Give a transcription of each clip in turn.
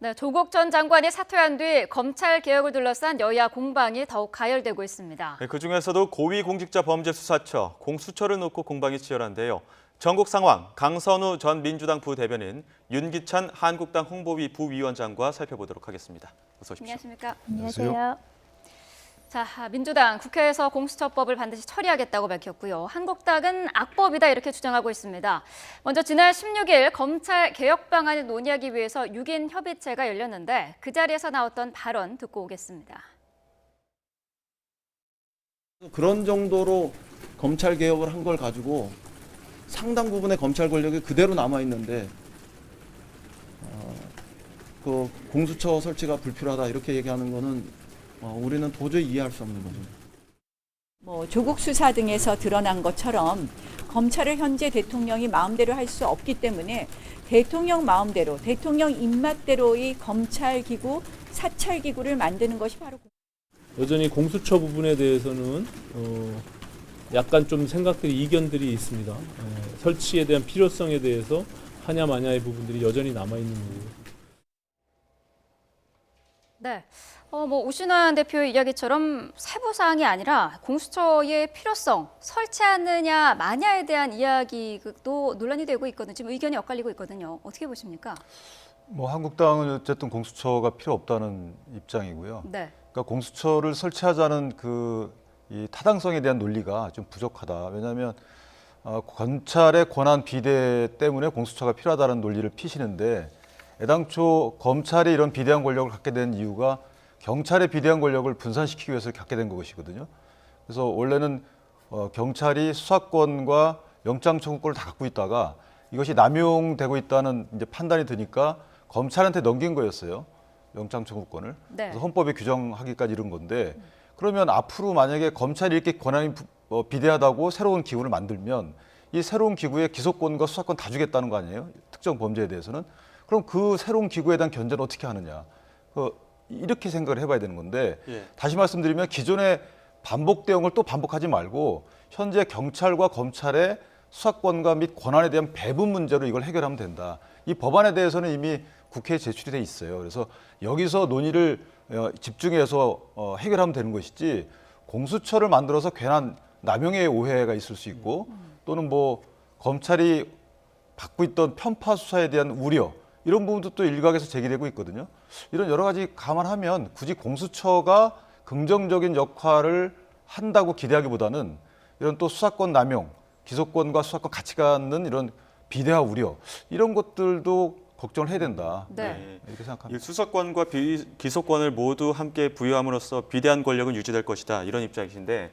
네, 조국 전 장관이 사퇴한 뒤 검찰 개혁을 둘러싼 여야 공방이 더욱 가열되고 있습니다. 네, 그중에서도 고위공직자범죄수사처, 공수처를 놓고 공방이 치열한데요. 전국 상황, 강선우 전 민주당 부대변인, 윤기찬 한국당 홍보위 부위원장과 살펴보도록 하겠습니다. 어서 오십시오. 안녕하십니까? 안녕하세요. 자, 민주당 국회에서 공수처법을 반드시 처리하겠다고 밝혔고요. 한국당은 악법이다 이렇게 주장하고 있습니다. 먼저 지난 16일 검찰 개혁 방안을 논의하기 위해서 6인 협의체가 열렸는데 그 자리에서 나왔던 발언 듣고 오겠습니다. 그런 정도로 검찰 개혁을 한 걸 가지고 상당 부분의 검찰 권력이 그대로 남아 있는데 그 공수처 설치가 불필요하다 이렇게 얘기하는 거는 우리는 도저히 이해할 수 없는 거죠. 조국 수사 등에서 드러난 것처럼 검찰을 현재 대통령이 마음대로 할 수 없기 때문에 대통령 마음대로, 대통령 입맛대로의 검찰 기구, 사찰 기구를 만드는 것이 바로 여전히 공수처 부분에 대해서는 약간 좀 생각들이 이견들이 있습니다. 설치에 대한 필요성에 대해서 하냐 마냐의 부분들이 여전히 남아 있는 거고요. 네, 오신환 대표의 이야기처럼 세부 사항이 아니라 공수처의 필요성, 설치하느냐 마냐에 대한 이야기도 논란이 되고 있거든요. 지금 의견이 엇갈리고 있거든요. 어떻게 보십니까? 한국당은 어쨌든 공수처가 필요 없다는 입장이고요. 네. 그러니까 공수처를 설치하자는 이 타당성에 대한 논리가 좀 부족하다. 왜냐하면 검찰의 권한 비대 때문에 공수처가 필요하다는 논리를 피시는데 애당초 검찰이 이런 비대한 권력을 갖게 된 이유가 경찰의 비대한 권력을 분산시키기 위해서 갖게 된 것이거든요. 그래서 원래는 경찰이 수사권과 영장 청구권을 다 갖고 있다가 이것이 남용되고 있다는 이제 판단이 드니까 검찰한테 넘긴 거였어요. 영장 청구권을. 네. 그래서 헌법에 규정하기까지 이른 건데 그러면 앞으로 만약에 검찰이 이렇게 권한이 비대하다고 새로운 기구를 만들면 이 새로운 기구에 기소권과 수사권 다 주겠다는 거 아니에요? 특정 범죄에 대해서는. 그럼 그 새로운 기구에 대한 견제는 어떻게 하느냐. 이렇게 생각을 해봐야 되는 건데 다시 말씀드리면 기존의 반복 대응을 또 반복하지 말고 현재 경찰과 검찰의 수사권과 및 권한에 대한 배분 문제로 이걸 해결하면 된다. 이 법안에 대해서는 이미 국회에 제출이 돼 있어요. 그래서 여기서 논의를 집중해서 해결하면 되는 것이지 공수처를 만들어서 괜한 남용의 오해가 있을 수 있고 또는 검찰이 받고 있던 편파 수사에 대한 우려 이런 부분도 또 일각에서 제기되고 있거든요. 이런 여러 가지 감안하면 굳이 공수처가 긍정적인 역할을 한다고 기대하기보다는 이런 또 수사권 남용, 기소권과 수사권 같이 갖는 이런 비대화 우려 이런 것들도 걱정을 해야 된다. 네. 이렇게 생각합니다. 이 수사권과 기소권을 모두 함께 부여함으로써 비대한 권력은 유지될 것이다. 이런 입장이신데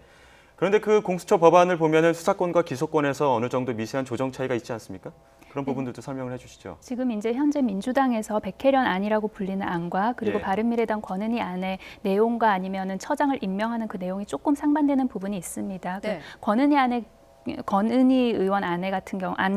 그런데 그 공수처 법안을 보면은 수사권과 기소권에서 어느 정도 미세한 조정 차이가 있지 않습니까? 그런 부분들도 설명을 해주시죠. 지금 이제 현재 민주당에서 백혜련 안이라고 불리는 안과 그리고 바른미래당 권은희 안의 내용과 아니면은 처장을 임명하는 그 내용이 조금 상반되는 부분이 있습니다. 네. 권은희 의원 안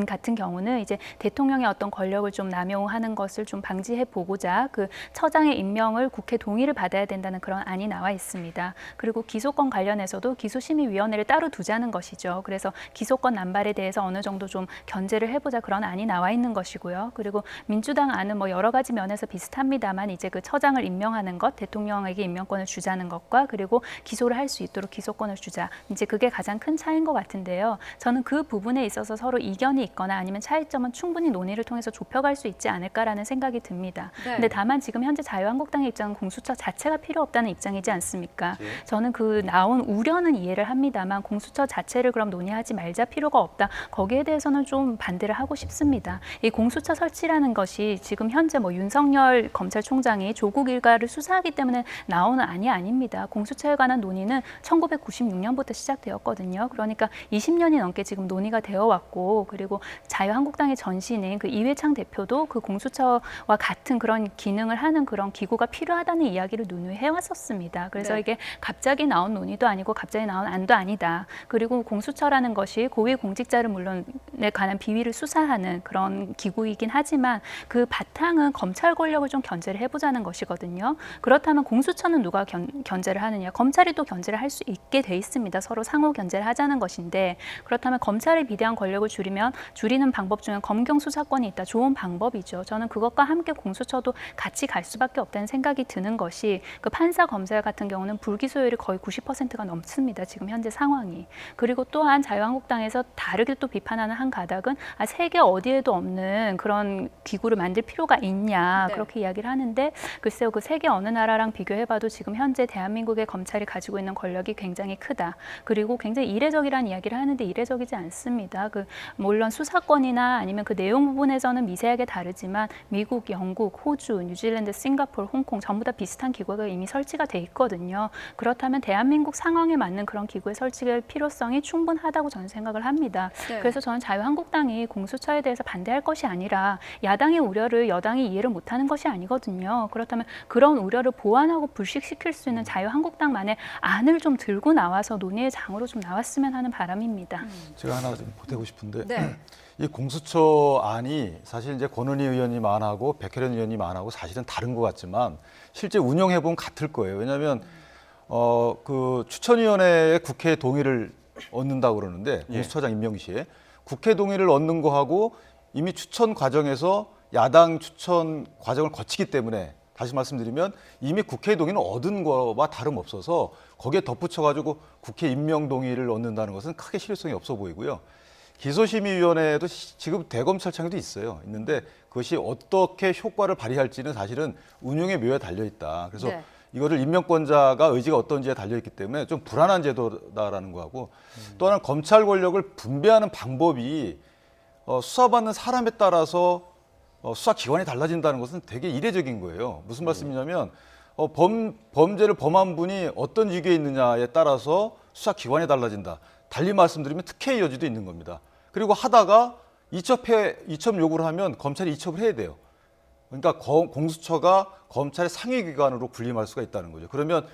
같은 경우는 이제 대통령의 어떤 권력을 좀 남용하는 것을 좀 방지해 보고자 그 처장의 임명을 국회 동의를 받아야 된다는 그런 안이 나와 있습니다. 그리고 기소권 관련해서도 기소심의위원회를 따로 두자는 것이죠. 그래서 기소권 남발에 대해서 어느 정도 좀 견제를 해보자 그런 안이 나와 있는 것이고요. 그리고 민주당 안은 여러 가지 면에서 비슷합니다만 이제 그 처장을 임명하는 것, 대통령에게 임명권을 주자는 것과 그리고 기소를 할 수 있도록 기소권을 주자. 이제 그게 가장 큰 차이인 것 같은데요. 저는 그 부분에 있어서 서로 이견이 있거나 아니면 차이점은 충분히 논의를 통해서 좁혀갈 수 있지 않을까라는 생각이 듭니다. 네. 근데 다만 지금 현재 자유한국당의 입장은 공수처 자체가 필요 없다는 입장이지 않습니까? 저는 그 나온 우려는 이해를 합니다만 공수처 자체를 그럼 논의하지 말자 필요가 없다. 거기에 대해서는 좀 반대를 하고 싶습니다. 이 공수처 설치라는 것이 지금 현재 윤석열 검찰총장이 조국 일가를 수사하기 때문에 나오는 안이 아닙니다. 공수처에 관한 논의는 1996년부터 시작되었거든요. 그러니까 20년이 넘게 지금 논의가 되어 왔고 그리고 자유한국당의 전신인 그 이회창 대표도 그 공수처와 같은 그런 기능을 하는 그런 기구가 필요하다는 이야기를 논의해 왔었습니다. 그래서 이게 갑자기 나온 논의도 아니고 갑자기 나온 안도 아니다. 그리고 공수처라는 것이 고위공직자를 물론에 관한 비위를 수사하는 그런 기구이긴 하지만 그 바탕은 검찰 권력을 좀 견제를 해보자는 것이거든요. 그렇다면 공수처는 누가 견제를 하느냐? 검찰이 또 견제를 할 수 있게 돼 있습니다. 서로 상호 견제를 하자는 것인데 그렇다면 검찰에 비대한 권력을 줄이는 방법 중에 검경 수사권이 있다. 좋은 방법이죠. 저는 그것과 함께 공수처도 같이 갈 수밖에 없다는 생각이 드는 것이 그 판사 검사 같은 경우는 불기소율이 거의 90%가 넘습니다. 지금 현재 상황이. 그리고 또한 자유한국당에서 다르게 또 비판하는 한 가닥은 세계 어디에도 없는 그런 기구를 만들 필요가 있냐 네. 그렇게 이야기를 하는데 글쎄요 그 세계 어느 나라랑 비교해봐도 지금 현재 대한민국의 검찰이 가지고 있는 권력이 굉장히 크다. 그리고 굉장히 이례적이라는 이야기를 하는데 이례적이지 않습니다. 그 물론 수사권이나 아니면 그 내용 부분에서는 미세하게 다르지만 미국, 영국, 호주, 뉴질랜드, 싱가포르, 홍콩 전부 다 비슷한 기구가 이미 설치가 돼 있거든요. 그렇다면 대한민국 상황에 맞는 그런 기구의 설치의 필요성이 충분하다고 저는 생각을 합니다. 네. 그래서 저는 자유한국당이 공수처에 대해서 반대할 것이 아니라 야당의 우려를 여당이 이해를 못하는 것이 아니거든요. 그렇다면 그런 우려를 보완하고 불식시킬 수 있는 자유한국당만의 안을 좀 들고 나와서 논의의 장으로 좀 나왔으면 하는 바람입니다. 제가 하나 좀 보태고 싶은데 네. 이 공수처 안이 사실 이제 권은희 의원님 안하고 백혜련 의원님 안하고 사실은 다른 것 같지만 실제 운영해 보면 같을 거예요. 왜냐하면 그 추천위원회의 국회 동의를 얻는다고 그러는데 공수처장 임명 시에 국회 동의를 얻는 거하고 이미 추천 과정에서 야당 추천 과정을 거치기 때문에 다시 말씀드리면 이미 국회 동의는 얻은 거와 다름없어서 거기에 덧붙여가지고 국회 임명 동의를 얻는다는 것은 크게 실효성이 없어 보이고요. 기소심의위원회도 지금 대검찰청에도 있어요. 있는데 그것이 어떻게 효과를 발휘할지는 사실은 운용의 묘에 달려 있다. 그래서 네. 이거를 임명권자가 의지가 어떤지에 달려 있기 때문에 좀 불안한 제도다라는 거하고 또 하나는 검찰 권력을 분배하는 방법이 수사받는 사람에 따라서 수사기관이 달라진다는 것은 되게 이례적인 거예요. 무슨 말씀이냐면 범죄를 범한 분이 어떤 직위에 있느냐에 따라서 수사기관이 달라진다. 달리 말씀드리면 특혜의 여지도 있는 겁니다. 그리고 하다가 이첩 요구를 하면 검찰이 이첩을 해야 돼요. 그러니까 공수처가 검찰의 상위 기관으로 군림할 수가 있다는 거죠. 그러면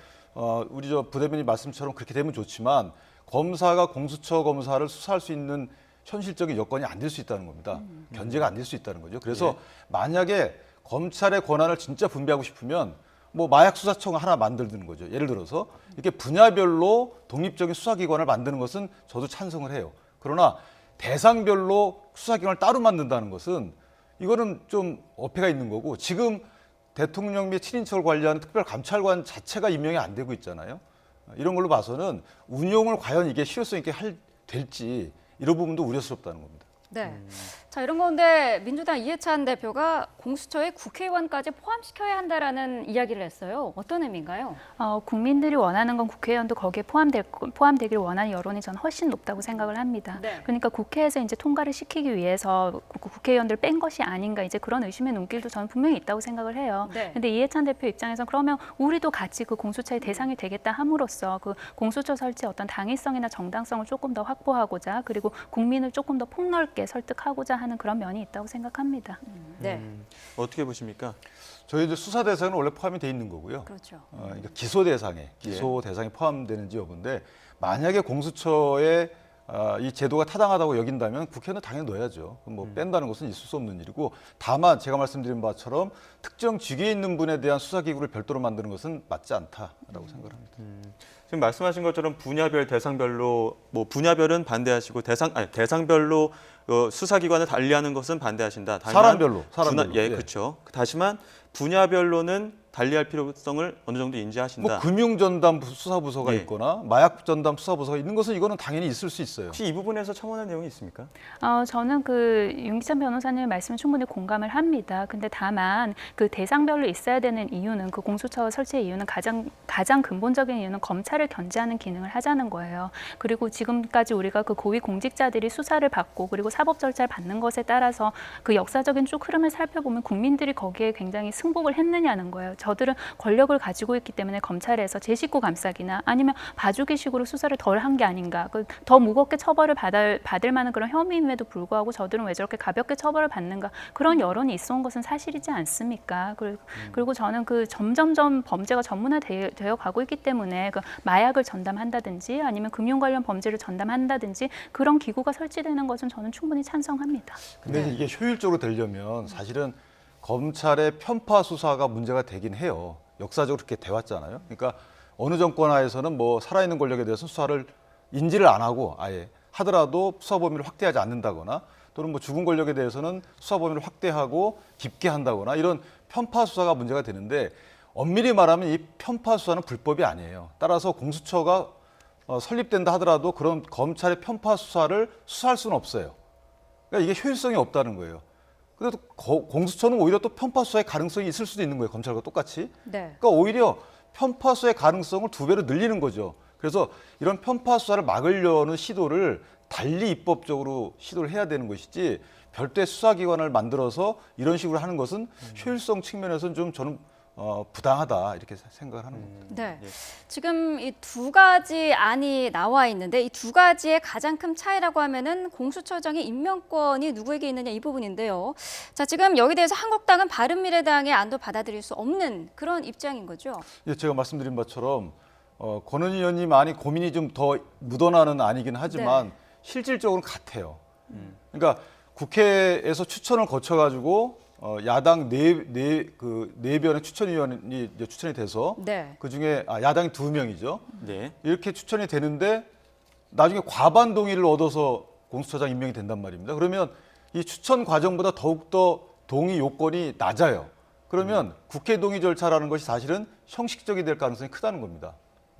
우리 부대변인 말씀처럼 그렇게 되면 좋지만 검사가 공수처 검사를 수사할 수 있는 현실적인 여건이 안 될 수 있다는 겁니다. 견제가 안 될 수 있다는 거죠. 그래서 만약에 검찰의 권한을 진짜 분배하고 싶으면 뭐 마약 수사청 하나 만드는 거죠. 예를 들어서 이렇게 분야별로 독립적인 수사기관을 만드는 것은 저도 찬성을 해요. 그러나 대상별로 수사기관을 따로 만든다는 것은 이거는 좀 어폐가 있는 거고 지금 대통령 및 친인척을 관리하는 특별감찰관 자체가 임명이 안 되고 있잖아요. 이런 걸로 봐서는 운용을 과연 이게 실효성 있게 될지 이런 부분도 우려스럽다는 겁니다. 네. 자, 이런 가운데 민주당 이해찬 대표가 공수처에 국회의원까지 포함시켜야 한다라는 이야기를 했어요. 어떤 의미인가요? 국민들이 원하는 건 국회의원도 거기에 포함되기를 원하는 여론이 저는 훨씬 높다고 생각을 합니다. 네. 그러니까 국회에서 이제 통과를 시키기 위해서 국회의원들 뺀 것이 아닌가 이제 그런 의심의 눈길도 저는 분명히 있다고 생각을 해요. 네. 근데 이해찬 대표 입장에서 그러면 우리도 같이 그 공수처의 대상이 되겠다 함으로써 그 공수처 설치의 어떤 당위성이나 정당성을 조금 더 확보하고자 그리고 국민을 조금 더 폭넓게 설득하고자 하는 그런 면이 있다고 생각합니다. 네. 어떻게 보십니까? 저희 이제 수사 대상은 원래 포함이 돼 있는 거고요. 그렇죠. 그러니까 기소 대상에 포함되는지 여부인데 만약에 공수처에 이 제도가 타당하다고 여긴다면 국회는 당연히 넣어야죠. 뭐 뺀다는 것은 있을 수 없는 일이고 다만 제가 말씀드린 바처럼 특정 직위에 있는 분에 대한 수사기구를 별도로 만드는 것은 맞지 않다라고 생각을 합니다. 지금 말씀하신 것처럼 분야별, 대상별로 뭐 분야별은 반대하시고 대상별로 수사기관을 달리하는 것은 반대하신다. 사람별로. 예, 그렇죠. 다시만 분야별로는 달리할 필요성을 어느 정도 인지하신다. 뭐 금융전담 수사부서가 예. 있거나 마약전담 수사부서가 있는 것은 이거는 당연히 있을 수 있어요. 혹시 이 부분에서 첨언할 내용이 있습니까? 저는 그 윤기찬 변호사님의 말씀에 충분히 공감을 합니다. 근데 다만 그 대상별로 있어야 되는 이유는 그 공수처 설치의 이유는 가장 근본적인 이유는 검찰을 견제하는 기능을 하자는 거예요. 그리고 지금까지 우리가 그 고위 공직자들이 수사를 받고 그리고 사법 절차를 받는 것에 따라서 그 역사적인 쭉 흐름을 살펴보면 국민들이 거기에 굉장히 승복을 했느냐는 거예요. 저들은 권력을 가지고 있기 때문에 검찰에서 제 식구 감싸기나 아니면 봐주기식으로 수사를 덜 한 게 아닌가. 더 무겁게 처벌을 받을 만한 그런 혐의임에도 불구하고 저들은 왜 저렇게 가볍게 처벌을 받는가. 그런 여론이 있어온 것은 사실이지 않습니까? 그리고 저는 그 점점점 범죄가 전문화되어 가고 있기 때문에 그 마약을 전담한다든지 아니면 금융 관련 범죄를 전담한다든지 그런 기구가 설치되는 것은 저는 충분히 찬성합니다. 근데 이게 효율적으로 되려면 사실은 검찰의 편파 수사가 문제가 되긴 해요. 역사적으로 그렇게 돼왔잖아요. 그러니까 어느 정권 하에서는 뭐 살아있는 권력에 대해서 수사를 인지를 안 하고 아예 하더라도 수사 범위를 확대하지 않는다거나 또는 뭐 죽은 권력에 대해서는 수사 범위를 확대하고 깊게 한다거나 이런 편파 수사가 문제가 되는데 엄밀히 말하면 이 편파 수사는 불법이 아니에요. 따라서 공수처가 설립된다 하더라도 그런 검찰의 편파 수사를 수사할 수는 없어요. 그러니까 이게 효율성이 없다는 거예요. 그래도 공수처는 오히려 또 편파 수사의 가능성이 있을 수도 있는 거예요. 검찰과 똑같이. 네. 그러니까 오히려 편파 수사의 가능성을 2배로 늘리는 거죠. 그래서 이런 편파 수사를 막으려는 시도를 달리 입법적으로 시도를 해야 되는 것이지 별도의 수사기관을 만들어서 이런 식으로 하는 것은 효율성 측면에서는 좀 저는 부당하다 이렇게 생각을 하는 겁니다. 네. 예. 지금 이 두 가지 안이 나와 있는데 이 두 가지의 가장 큰 차이라고 하면은 공수처장의 임명권이 누구에게 있느냐 이 부분인데요. 자, 지금 여기 대해서 한국당은 바른미래당의 안도 받아들일 수 없는 그런 입장인 거죠. 예, 제가 말씀드린 것처럼 권은희 의원님 안이 고민이 좀 더 묻어나는 안이긴 하지만 실질적으로는 같아요. 그러니까 국회에서 추천을 거쳐가지고 야당 네 변의 추천위원이 이제 추천이 돼서 네. 그 중에 야당이 2명이죠. 네. 이렇게 추천이 되는데 나중에 과반 동의를 얻어서 공수처장 임명이 된단 말입니다. 그러면 이 추천 과정보다 더욱더 동의 요건이 낮아요. 그러면 국회 동의 절차라는 것이 사실은 형식적이 될 가능성이 크다는 겁니다.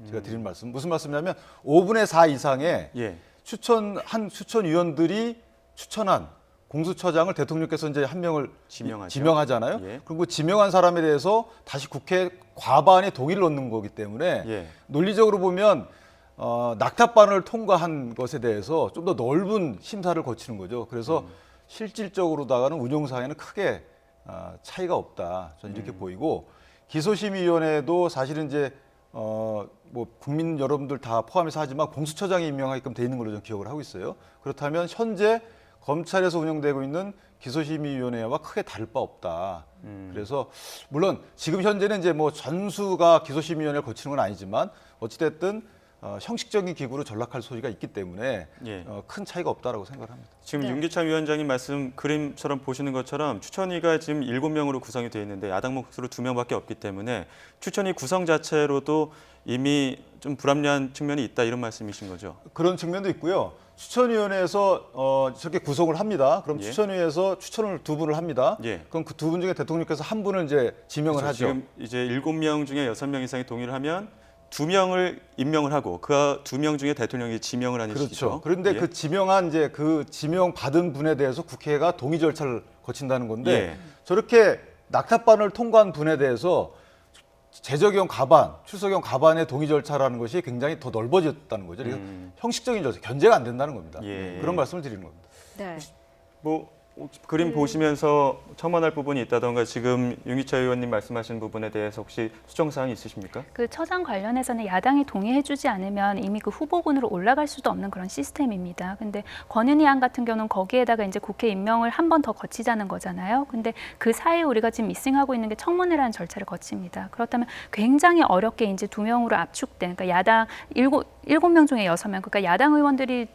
제가 드리는 말씀 무슨 말씀이냐면 5분의 4 이상의 예. 추천위원들이 추천한 공수처장을 대통령께서 이제 한 명을 지명하죠. 지명하잖아요. 예. 그리고 지명한 사람에 대해서 다시 국회 과반의 동의를 얻는 거기 때문에 예. 논리적으로 보면 낙탑반을 통과한 것에 대해서 좀 더 넓은 심사를 거치는 거죠. 그래서 실질적으로다가는 운용상에는 크게 차이가 없다. 저는 이렇게 보이고 기소심의위원회도 사실은 이제 뭐 국민 여러분들 다 포함해서 하지만 공수처장이 임명하게끔 돼 있는 걸로 저는 기억을 하고 있어요. 그렇다면 현재 검찰에서 운영되고 있는 기소심의위원회와 크게 다를 바 없다. 그래서 물론 지금 현재는 이제 뭐 전수가 기소심의위원회를 거치는 건 아니지만 어찌됐든 형식적인 기구로 전락할 소지가 있기 때문에 예. 큰 차이가 없다라고 생각을 합니다. 지금 네. 윤기찬 위원장님 말씀 그림처럼 보시는 것처럼 추천위가 지금 7명으로 구성이 되어 있는데 야당 몫으로 2명밖에 없기 때문에 추천위 구성 자체로도 이미 좀 불합리한 측면이 있다 이런 말씀이신 거죠? 그런 측면도 있고요. 추천위원회에서 저렇게 구성을 합니다. 그럼 예. 추천위에서 추천을 2분을 합니다. 예. 그럼 그 2분 중에 대통령께서 한 분을 이제 지명을 그렇죠. 하죠. 지금 이제 7명 중에 6명 이상이 동의를 하면 2명을 임명을 하고 그 2명 중에 대통령이 지명을 하는 그렇죠. 식이죠. 그런데 예. 그 지명한 이제 그 지명 받은 분에 대해서 국회가 동의 절차를 거친다는 건데 예. 저렇게 낙탑반을 통과한 분에 대해서 재적용 가반, 출석용 가반의 동의 절차라는 것이 굉장히 더 넓어졌다는 거죠. 그러니까 형식적인 절차, 견제가 안 된다는 겁니다. 예. 그런 말씀을 드리는 겁니다. 네. 뭐 그림 보시면서 첨언할 부분이 있다던가 지금 윤기찬 의원님 말씀하신 부분에 대해서 혹시 수정 사항이 있으십니까? 그 처장 관련해서는 야당이 동의해주지 않으면 이미 그 후보군으로 올라갈 수도 없는 그런 시스템입니다. 근데 권은희 안 같은 경우는 거기에다가 이제 국회 임명을 한 번 더 거치자는 거잖아요. 근데 그 사이에 우리가 지금 미싱하고 있는 게 청문회라는 절차를 거칩니다. 그렇다면 굉장히 어렵게 이제 2명으로 압축된, 그러니까 야당 7명 중에 6명, 그러니까 야당 의원들이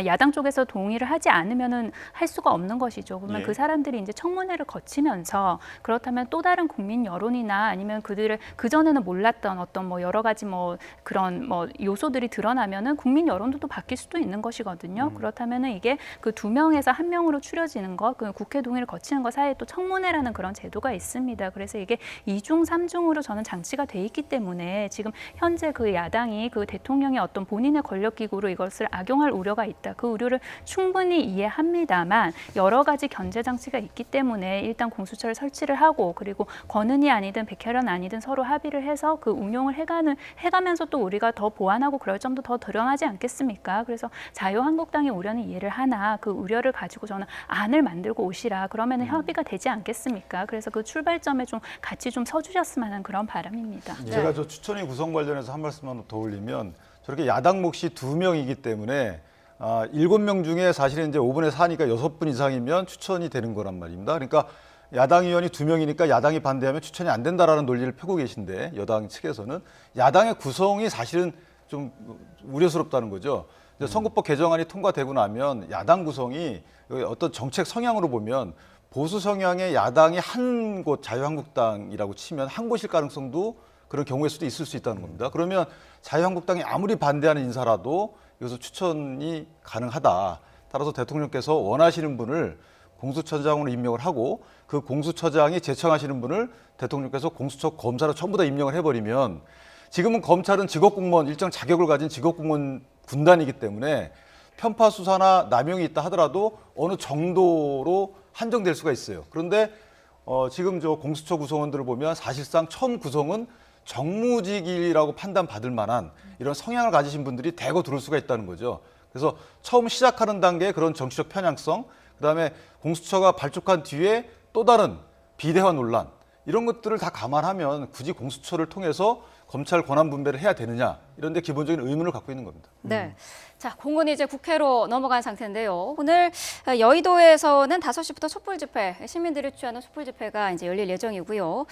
야당 쪽에서 동의를 하지 않으면은 할 수가 없는 것이죠. 그러면 예. 그 사람들이 이제 청문회를 거치면서 그렇다면 또 다른 국민 여론이나 아니면 그들의 그 전에는 몰랐던 어떤 뭐 여러 가지 뭐 그런 뭐 요소들이 드러나면은 국민 여론도 또 바뀔 수도 있는 것이거든요. 그렇다면은 이게 그 2명에서 1명으로 추려지는 것, 그 국회 동의를 거치는 것 사이에 또 청문회라는 그런 제도가 있습니다. 그래서 이게 2중, 3중으로 저는 장치가 돼 있기 때문에 지금 현재 그 야당이 그 대통령의 어떤 본인의 권력기구로 이것을 악용할 우려가 있다. 그 우려를 충분히 이해합니다만 여러 가지 견제 장치가 있기 때문에 일단 공수처를 설치를 하고 그리고 권은희 아니든 백혜련 아니든 서로 합의를 해서 그 운용을 해가면서 또 우리가 더 보완하고 그럴 점도 더 드러나지 않겠습니까? 그래서 자유한국당의 우려는 이해를 하나 그 우려를 가지고 저는 안을 만들고 오시라. 그러면은 협의가 되지 않겠습니까? 그래서 그 출발점에 좀 같이 좀 서주셨으면 하는 그런 바람입니다. 제가 저 추천위 구성 관련해서 한 말씀만 더 올리면 저렇게 야당 몫이 2명이기 때문에 7명 중에 사실은 이제 5분의 4니까 6분 이상이면 추천이 되는 거란 말입니다. 그러니까 야당 의원이 2명이니까 야당이 반대하면 추천이 안 된다라는 논리를 펴고 계신데 여당 측에서는 야당의 구성이 사실은 좀 우려스럽다는 거죠. 선거법 개정안이 통과되고 나면 야당 구성이 어떤 정책 성향으로 보면 보수 성향의 야당이 한 곳 자유한국당이라고 치면 한 곳일 가능성도 그런 경우일 수도 있을 수 있다는 겁니다. 그러면 자유한국당이 아무리 반대하는 인사라도 이것은 추천이 가능하다. 따라서 대통령께서 원하시는 분을 공수처장으로 임명을 하고 그 공수처장이 제청하시는 분을 대통령께서 공수처 검사로 전부 다 임명을 해버리면 지금은 검찰은 직업공무원, 일정 자격을 가진 직업공무원 군단이기 때문에 편파 수사나 남용이 있다 하더라도 어느 정도로 한정될 수가 있어요. 그런데 지금 저 공수처 구성원들을 보면 사실상 처음 구성은 정무직이라고 판단받을 만한 이런 성향을 가지신 분들이 대거 들어올 수가 있다는 거죠. 그래서 처음 시작하는 단계에 그런 정치적 편향성, 그다음에 공수처가 발족한 뒤에 또 다른 비대화 논란 이런 것들을 다 감안하면 굳이 공수처를 통해서 검찰 권한 분배를 해야 되느냐 이런 데 기본적인 의문을 갖고 있는 겁니다. 네. 자, 공은 이제 국회로 넘어간 상태인데요. 오늘 여의도에서는 5시부터 촛불 집회, 시민들이 취하는 촛불 집회가 이제 열릴 예정이고요.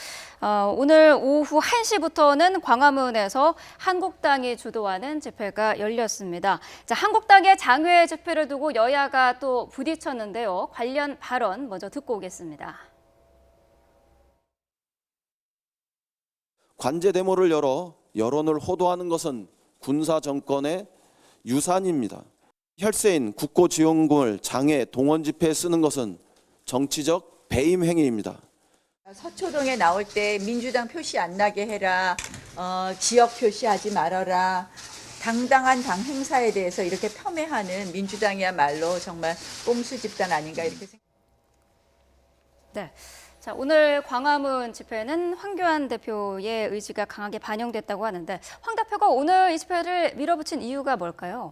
오늘 오후 1시부터는 광화문에서 한국당이 주도하는 집회가 열렸습니다. 자, 한국당의 장외 집회를 두고 여야가 또 부딪혔는데요. 관련 발언 먼저 듣고 오겠습니다. 관제 데모를 열어 여론을 호도하는 것은 군사 정권의 유산입니다. 혈세인 국고지원금을 장애 동원 집회에 쓰는 것은 정치적 배임 행위입니다. 서초동에 나올 때 민주당 표시 안 나게 해라, 지역 표시하지 말아라, 당당한 당 행사에 대해서 이렇게 폄훼하는 민주당이야말로 정말 꼼수 집단 아닌가 이렇게 생각합니다. 네. 자, 오늘 광화문 집회는 황교안 대표의 의지가 강하게 반영됐다고 하는데 황 대표가 오늘 이 집회를 밀어붙인 이유가 뭘까요?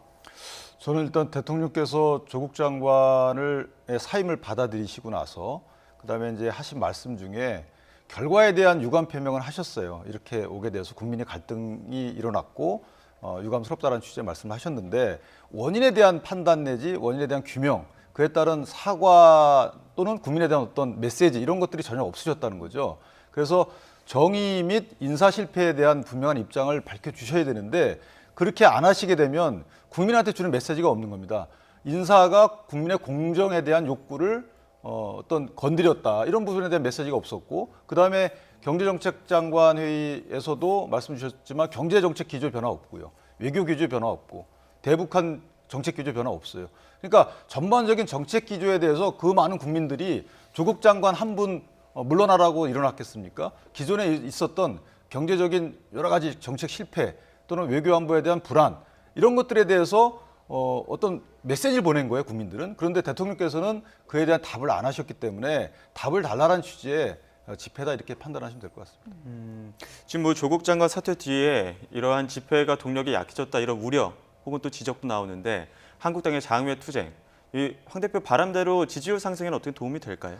저는 일단 대통령께서 조국 장관을 사임을 받아들이시고 나서 그다음에 이제 하신 말씀 중에 결과에 대한 유감 표명을 하셨어요. 이렇게 오게 돼서 국민의 갈등이 일어났고 유감스럽다라는 취지의 말씀을 하셨는데 원인에 대한 판단 내지 원인에 대한 규명 그에 따른 사과 또는 국민에 대한 어떤 메시지 이런 것들이 전혀 없으셨다는 거죠. 그래서 정의 및 인사 실패에 대한 분명한 입장을 밝혀주셔야 되는데 그렇게 안 하시게 되면 국민한테 주는 메시지가 없는 겁니다. 인사가 국민의 공정에 대한 욕구를 어떤 건드렸다 이런 부분에 대한 메시지가 없었고 그다음에 경제정책장관 회의에서도 말씀 주셨지만 경제정책 기조 변화 없고요. 외교 기조 변화 없고 대북한 정책 기조 변화 없어요. 그러니까 전반적인 정책 기조에 대해서 그 많은 국민들이 조국 장관 한 분 물러나라고 일어났겠습니까? 기존에 있었던 경제적인 여러 가지 정책 실패 또는 외교 안보에 대한 불안 이런 것들에 대해서 어떤 메시지를 보낸 거예요, 국민들은. 그런데 대통령께서는 그에 대한 답을 안 하셨기 때문에 답을 달라는 취지의 집회다 이렇게 판단하시면 될 것 같습니다. 지금 뭐 조국 장관 사퇴 뒤에 이러한 집회가 동력이 약해졌다 이런 우려 혹은 또 지적도 나오는데 한국당의 장외 투쟁, 이 황 대표 바람대로 지지율 상승에는 어떻게 도움이 될까요?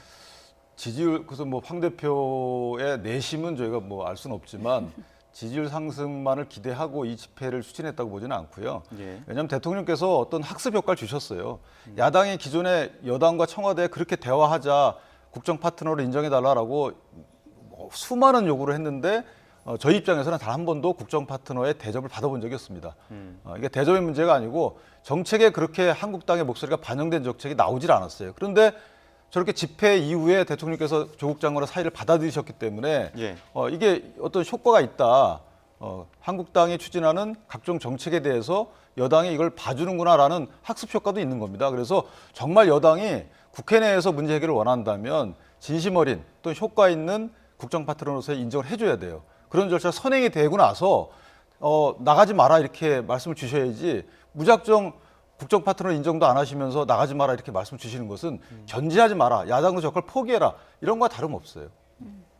지지율 그래서 뭐 황 대표의 내심은 저희가 뭐 알 수는 없지만 지지율 상승만을 기대하고 이 집회를 추진했다고 보지는 않고요. 예. 왜냐하면 대통령께서 어떤 학습 효과를 주셨어요. 야당이 기존에 여당과 청와대에 그렇게 대화하자 국정 파트너를 인정해달라고 수많은 요구를 했는데 저희 입장에서는 단 한 번도 국정 파트너의 대접을 받아본 적이 없습니다. 이게 대접의 문제가 아니고 정책에 그렇게 한국당의 목소리가 반영된 정책이 나오질 않았어요. 그런데 저렇게 집회 이후에 대통령께서 조국 장관의 사의를 받아들이셨기 때문에 예. 이게 어떤 효과가 있다. 한국당이 추진하는 각종 정책에 대해서 여당이 이걸 봐주는구나라는 학습 효과도 있는 겁니다. 그래서 정말 여당이 국회 내에서 문제 해결을 원한다면 진심 어린 또 효과 있는 국정 파트너로서의 인정을 해줘야 돼요. 그런 절차가 선행이 되고 나서 나가지 마라 이렇게 말씀을 주셔야지 무작정 국정 파트너 인정도 안 하시면서 나가지 마라 이렇게 말씀 주시는 것은 견제하지 마라. 야당도 저걸 포기해라. 이런 거와 다름없어요.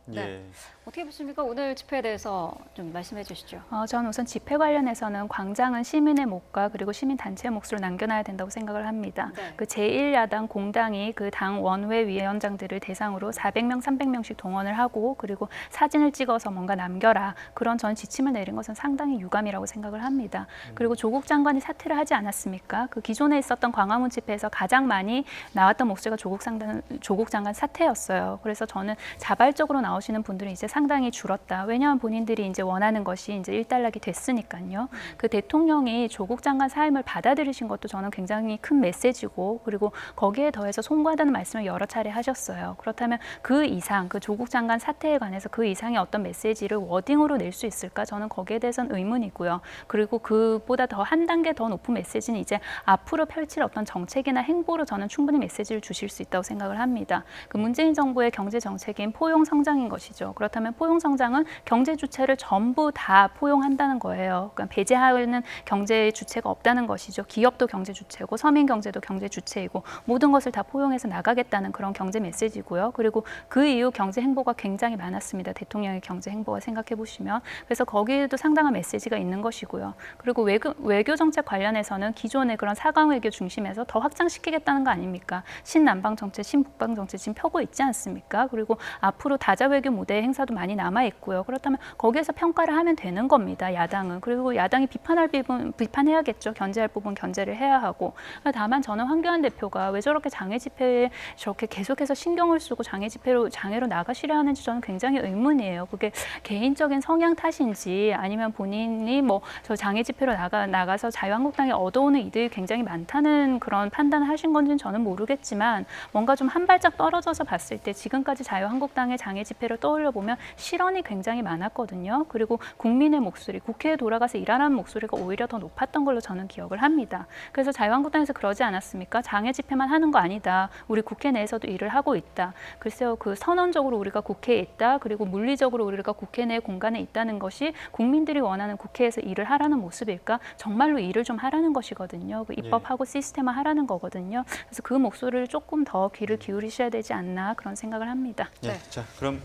네. 예. 어떻게 보십니까? 오늘 집회에 대해서 좀 말씀해 주시죠. 저는 우선 집회 관련해서는 광장은 시민의 몫과 그리고 시민단체의 몫으로 남겨놔야 된다고 생각을 합니다. 네. 그 제1야당 공당이 그 당 원외 위원장들을 대상으로 400명, 300명씩 동원을 하고 그리고 사진을 찍어서 뭔가 남겨라. 그런 전 지침을 내린 것은 상당히 유감이라고 생각을 합니다. 그리고 조국 장관이 사퇴를 하지 않았습니까? 그 기존에 있었던 광화문 집회에서 가장 많이 나왔던 목소리가 조국 장관 사퇴였어요. 그래서 저는 자발적으로 나오시는 분들은 이제 상당히 줄었다. 왜냐하면 본인들이 이제 원하는 것이 이제 일단락이 됐으니까요. 그 대통령이 조국 장관 사임을 받아들이신 것도 저는 굉장히 큰 메시지고, 그리고 거기에 더해서 송구하다는 말씀을 여러 차례 하셨어요. 그렇다면 그 이상, 그 조국 장관 사태에 관해서 그 이상의 어떤 메시지를 워딩으로 낼 수 있을까? 저는 거기에 대해서는 의문이고요. 그리고 그보다 더 한 단계 더 높은 메시지는 이제 앞으로 펼칠 어떤 정책이나 행보로 저는 충분히 메시지를 주실 수 있다고 생각을 합니다. 그 문재인 정부의 경제 정책인 포용 성장인 것이죠. 그렇다면 포용 성장은 경제 주체를 전부 다 포용한다는 거예요. 그러니까 배제하는 경제 주체가 없다는 것이죠. 기업도 경제 주체고 서민 경제도 경제 주체이고 모든 것을 다 포용해서 나가겠다는 그런 경제 메시지고요. 그리고 그 이후 경제 행보가 굉장히 많았습니다. 대통령의 경제 행보가 생각해 보시면. 그래서 거기에도 상당한 메시지가 있는 것이고요. 그리고 외교 정책 관련해서는 기존의 그런 사강 외교 중심에서 더 확장시키겠다는 거 아닙니까? 신남방 정책, 신북방 정책 지금 펴고 있지 않습니까? 그리고 앞으로 다자 외교 무대 행사도 많이 남아 있고요. 그렇다면 거기에서 평가를 하면 되는 겁니다. 야당은. 그리고 야당이 비판할 부분 비판해야겠죠. 견제할 부분 견제를 해야 하고. 다만 저는 황교안 대표가 왜 저렇게 장외 집회에 저렇게 계속해서 신경을 쓰고 장애로 나가시려 하는지 저는 굉장히 의문이에요. 그게 개인적인 성향 탓인지 아니면 본인이 뭐 저 장애 집회로 나가서 자유한국당이 얻어오는 이득이 굉장히 많다는 그런 판단을 하신 건지는 저는 모르겠지만 뭔가 좀 한 발짝 떨어져서 봤을 때 지금까지 자유한국당의 장애 집회를 떠올려 보면 실언이 굉장히 많았거든요. 그리고 국민의 목소리, 국회에 돌아가서 일하라는 목소리가 오히려 더 높았던 걸로 저는 기억을 합니다. 그래서 자유한국당에서 그러지 않았습니까? 장애 집회만 하는 거 아니다. 우리 국회 내에서도 일을 하고 있다. 글쎄요, 그 선언적으로 우리가 국회에 있다. 그리고 물리적으로 우리가 국회 내 공간에 있다는 것이 국민들이 원하는 국회에서 일을 하라는 모습일까? 정말로 일을 좀 하라는 것이거든요. 그 입법하고 시스템화 하라는 거거든요. 그래서 그 목소리를 조금 더 귀를 기울이셔야 되지 않나 그런 생각을 합니다. 네. 자, 그럼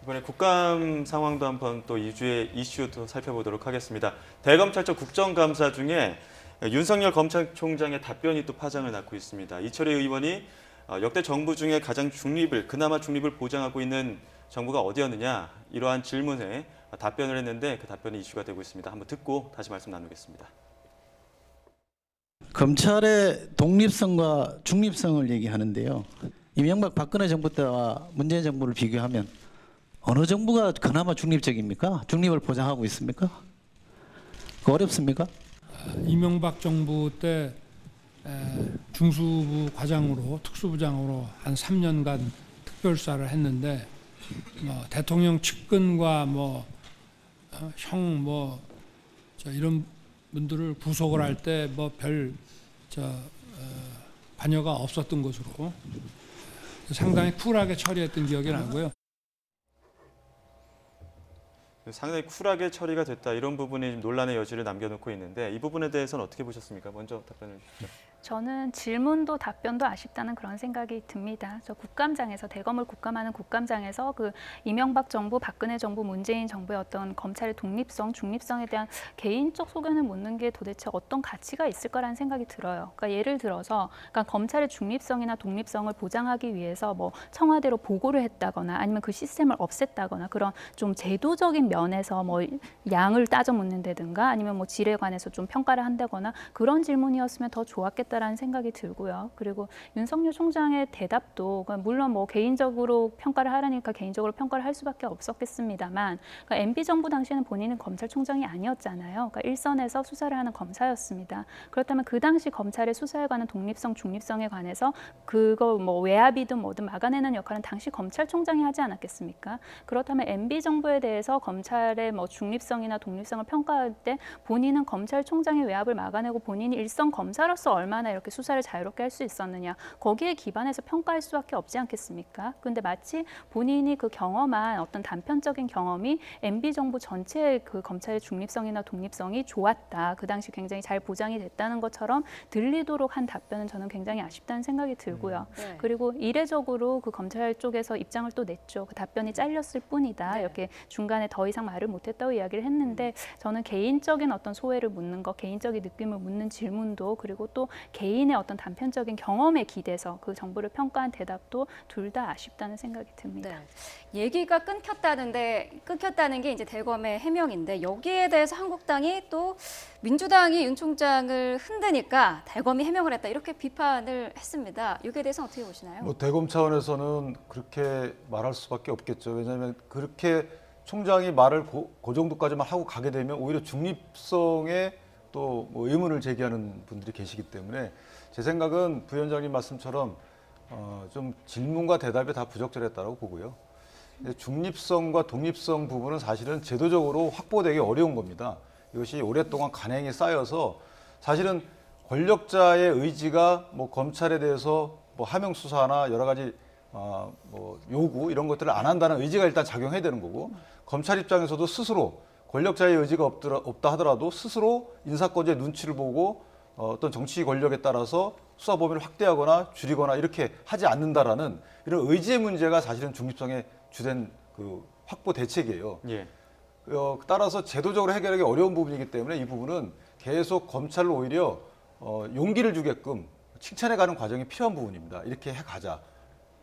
이번에 국감 상황도 한번 또 이주의 이슈도 살펴보도록 하겠습니다. 대검찰청 국정감사 중에 윤석열 검찰총장의 답변이 또 파장을 낳고 있습니다. 이철희 의원이 역대 정부 중에 가장 그나마 중립을 보장하고 있는 정부가 어디였느냐 이러한 질문에 답변을 했는데 그 답변이 이슈가 되고 있습니다. 한번 듣고 다시 말씀 나누겠습니다. 검찰의 독립성과 중립성을 얘기하는데요. 이명박 박근혜 정부 때와 문재인 정부를 비교하면 어느 정부가 그나마 중립적입니까? 중립을 보장하고 있습니까? 어렵습니까? 이명박 정부 때 중수부 과장으로 특수부장으로 한 3년간 특별수사를 했는데 대통령 측근과 이런 분들을 구속을 할 때 별 관여가 없었던 것으로 상당히 쿨하게 처리했던 기억이 나고요. 상당히 쿨하게 처리가 됐다 이런 부분이 논란의 여지를 남겨놓고 있는데 이 부분에 대해서는 어떻게 보셨습니까? 먼저 답변을 주시죠. 저는 질문도 답변도 아쉽다는 그런 생각이 듭니다. 저 국감장에서 대검을 국감하는 국감장에서 그 이명박 정부, 박근혜 정부, 문재인 정부의 어떤 검찰의 독립성, 중립성에 대한 개인적 소견을 묻는 게 도대체 어떤 가치가 있을 거라는 생각이 들어요. 그러니까 예를 들어서 검찰의 중립성이나 독립성을 보장하기 위해서 청와대로 보고를 했다거나 아니면 그 시스템을 없앴다거나 그런 좀 제도적인 면에서 양을 따져 묻는다든가 아니면 질에 관해서 좀 평가를 한다거나 그런 질문이었으면 더 좋았겠다라는 생각이 들고요. 그리고 윤석열 총장의 대답도 물론 개인적으로 평가를 하라니까 개인적으로 평가를 할 수밖에 없었겠습니다만 MB 정부 당시에는 본인은 검찰총장이 아니었잖아요. 그러니까 일선에서 수사를 하는 검사였습니다. 그렇다면 그 당시 검찰의 수사에 관한 독립성, 중립성에 관해서 그거 외압이든 뭐든 막아내는 역할은 당시 검찰총장이 하지 않았겠습니까? 그렇다면 MB 정부에 대해서 검찰의 중립성이나 독립성을 평가할 때 본인은 검찰총장의 외압을 막아내고 본인이 일선 검사로서 얼마나 이렇게 수사를 자유롭게 할 수 있었느냐 거기에 기반해서 평가할 수밖에 없지 않겠습니까? 그런데 마치 본인이 그 경험한 어떤 단편적인 경험이 MB 정부 전체의 그 검찰의 중립성이나 독립성이 좋았다. 그 당시 굉장히 잘 보장이 됐다는 것처럼 들리도록 한 답변은 저는 굉장히 아쉽다는 생각이 들고요. 네. 그리고 이례적으로 그 검찰 쪽에서 입장을 또 냈죠. 그 답변이 잘렸을 뿐이다. 네. 이렇게 중간에 더 이상 말을 못했다고 이야기를 했는데 저는 개인적인 어떤 소회를 묻는 것, 개인적인 느낌을 묻는 질문도 그리고 또 개인의 어떤 단편적인 경험에 기대서 그 정부를 평가한 대답도 둘 다 아쉽다는 생각이 듭니다. 네. 얘기가 끊겼다는 게 이제 대검의 해명인데 여기에 대해서 한국당이 또 민주당이 윤 총장을 흔드니까 대검이 해명을 했다 이렇게 비판을 했습니다. 여기에 대해서 어떻게 보시나요? 대검 차원에서는 그렇게 말할 수밖에 없겠죠. 왜냐하면 그렇게 총장이 말을 그 정도까지만 하고 가게 되면 오히려 중립성에 또 뭐 의문을 제기하는 분들이 계시기 때문에 제 생각은 부위원장님 말씀처럼 좀 질문과 대답이 다 부적절했다고 보고요. 중립성과 독립성 부분은 사실은 제도적으로 확보되기 어려운 겁니다. 이것이 오랫동안 간행이 쌓여서 사실은 권력자의 의지가 뭐 검찰에 대해서 뭐 하명 수사나 여러 가지 뭐 요구 이런 것들을 안 한다는 의지가 일단 작용해야 되는 거고 검찰 입장에서도 스스로 권력자의 의지가 없다 하더라도 스스로 인사권자의 눈치를 보고 어떤 정치 권력에 따라서 수사 범위를 확대하거나 줄이거나 이렇게 하지 않는다라는 이런 의지의 문제가 사실은 중립성의 주된 그 확보 대책이에요. 예. 따라서 제도적으로 해결하기 어려운 부분이기 때문에 이 부분은 계속 검찰을 오히려 용기를 주게끔 칭찬해가는 과정이 필요한 부분입니다. 이렇게 해가자.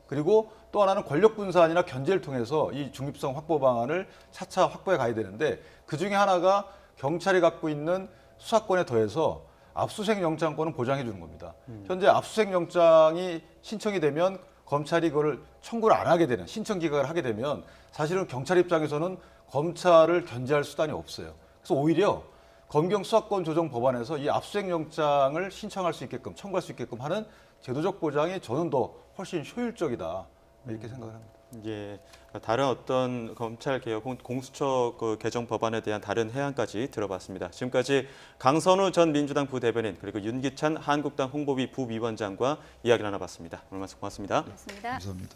그리고 또 하나는 권력 분산이나 견제를 통해서 이 중립성 확보 방안을 차차 확보해 가야 되는데 그중에 하나가 경찰이 갖고 있는 수사권에 더해서 압수수색 영장권은 보장해 주는 겁니다. 현재 압수수색 영장이 신청이 되면 검찰이 그걸 청구를 안 하게 되는 신청 기각을 하게 되면 사실은 경찰 입장에서는 검찰을 견제할 수단이 없어요. 그래서 오히려 검경 수사권 조정 법안에서 이 압수수색 영장을 신청할 수 있게끔 청구할 수 있게끔 하는 제도적 보장이 저는 더 훨씬 효율적이다 이렇게 생각을 합니다. 예, 다른 어떤 검찰 개혁 혹은 공수처 그 개정 법안에 대한 다른 해안까지 들어봤습니다. 지금까지 강선우 전 민주당 부대변인 그리고 윤기찬 한국당 홍보비 부위원장과 이야기를 나눠봤습니다. 오늘 말씀 고맙습니다. 고맙습니다. 감사합니다.